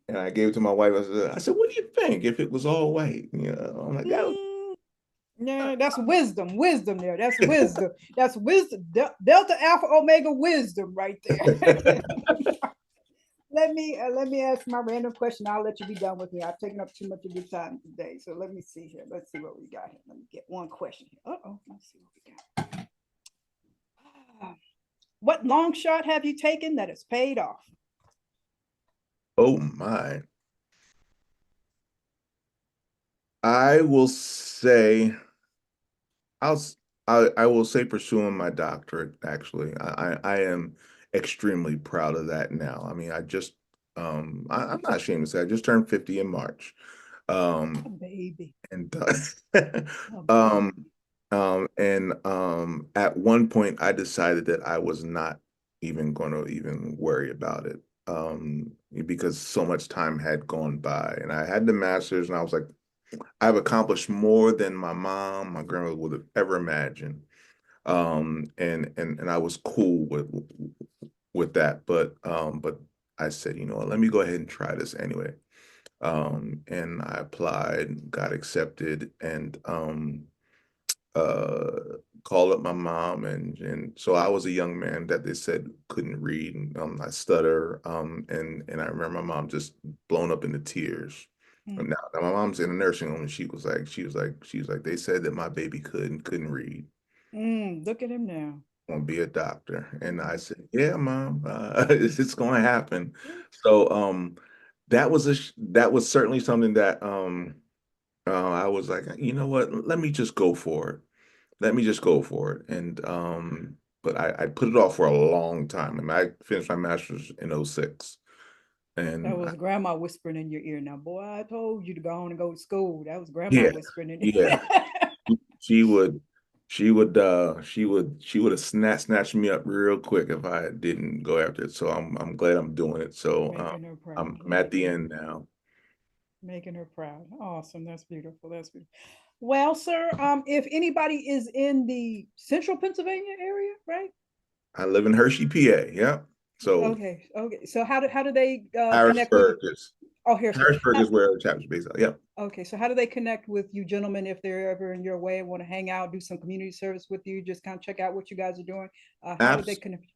S2: and I gave it to my wife. I said, "What do you think if it was all white?" You know, I'm like, that
S1: Mm. Yeah, that's wisdom. Wisdom there. That's wisdom. That's wisdom. Delta Alpha Omega wisdom right there. Let me ask my random question. I'll let you be done with me. I've taken up too much of your time today. So let me see here. Let's see what we got here. Let me get one question here. Uh-oh. Let's see what we got. What long shot have you taken that has paid off?
S2: oh my. I will say I'll s- I will say pursuing my doctorate, actually. I am extremely proud of that now. I mean, I'm not ashamed to say I just turned 50 in March.
S1: A
S2: Um
S1: baby.
S2: and
S1: A
S2: um
S1: baby.
S2: at one point I decided that I was not even going to even worry about it. Because so much time had gone by, and I had the master's, and I was like, I've accomplished more than my mom, my grandmother would have ever imagined. And I was cool with that, but I said, you know what, let me go ahead and try this anyway. And I applied, got accepted, and uh called up my mom, and so I was a young man that they said couldn't read, and I stutter, and I remember my mom just blown up into tears. And
S1: Mm.
S2: now my mom's in a nursing home, and she was like, they said that my baby couldn't read,
S1: Mm. Look at him now.
S2: gonna be a doctor. And I
S1: Mm.
S2: said, yeah, mom, it's gonna happen. So that was certainly something that I was like, you know what, let me just go for it. Let me just go for it. And but I put it off for a long time. And I finished my master's in '06.
S1: That
S2: And
S1: was grandma whispering in your ear. Now, boy, I told you to go on and go to school. That was grandma
S2: yeah,
S1: whispering in your
S2: yeah. She would she would have snatched me up real quick if I didn't go after it. So I'm glad I'm doing it. So
S1: Making her proud.
S2: I'm at
S1: Making
S2: the
S1: her
S2: end now.
S1: making her proud. Awesome. That's beautiful. That's beautiful. Well, sir, if anybody is in the central Pennsylvania area, right?
S2: I live in Hershey, PA. Yeah. So
S1: Okay, okay. So how do they connect with you?
S2: Harrisburg is
S1: Oh, Harrisburg.
S2: Harrisburg is where the chapter's based out. Yep.
S1: Okay, so how do they connect with you gentlemen if they're ever in your way and want to hang out, do some community service with you, just kind of check out what you guys are doing? How would they
S2: Abs
S1: connect?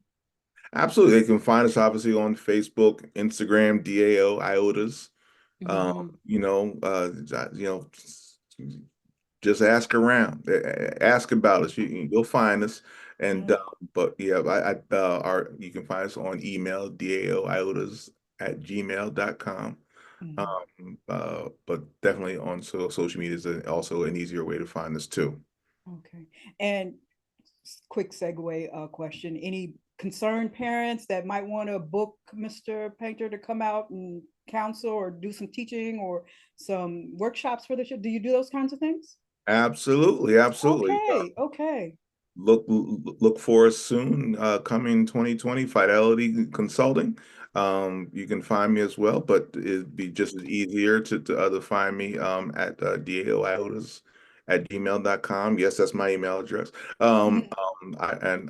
S2: Absolutely. They can find us obviously on Facebook, Instagram, DAO, IOTAs.
S1: Mm-hmm.
S2: You know, just ask around, ask about us. You'll find us. And but yeah, you can find us on email, daoiotas@gmail.com. But definitely on social media is also an easier way to find us too.
S1: Okay. And quick segue question. Any concerned parents that might want to book Mr. Painter to come out and counsel or do some teaching or some workshops for the show? Do you do those kinds of things?
S2: Absolutely, absolutely.
S1: Okay, okay.
S2: Look for us soon, coming 2020, Fidelity Consulting. You can find me as well, but it'd be just as easier to find me at daoiotas@gmail.com. Yes, that's my email address. And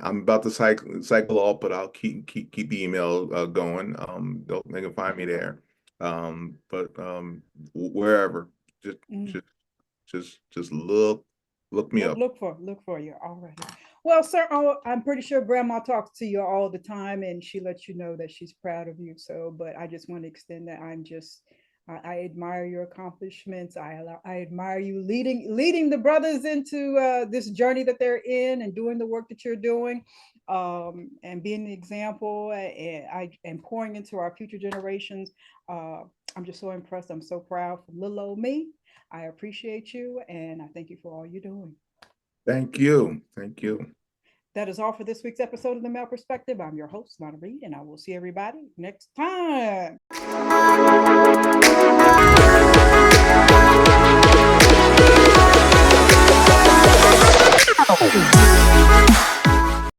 S2: I'm about to cycle off, but I'll keep the email going. They can find me there. But wherever, just
S1: Mm.
S2: just look me up.
S1: Look for you. All right. Well, sir, I'm pretty sure grandma talks to you all the time and she lets you know that she's proud of you. So, but I just want to extend that I admire your accomplishments. I admire you leading the brothers into this journey that they're in and doing the work that you're doing, and being the example and pouring into our future generations. I'm just so impressed. I'm so proud from little old me. I appreciate you and I thank you for all you're doing.
S2: Thank you. Thank you.
S1: That is all for this week's episode of The Male Perspective. I'm your host, Lana Reid, and I will see everybody next time.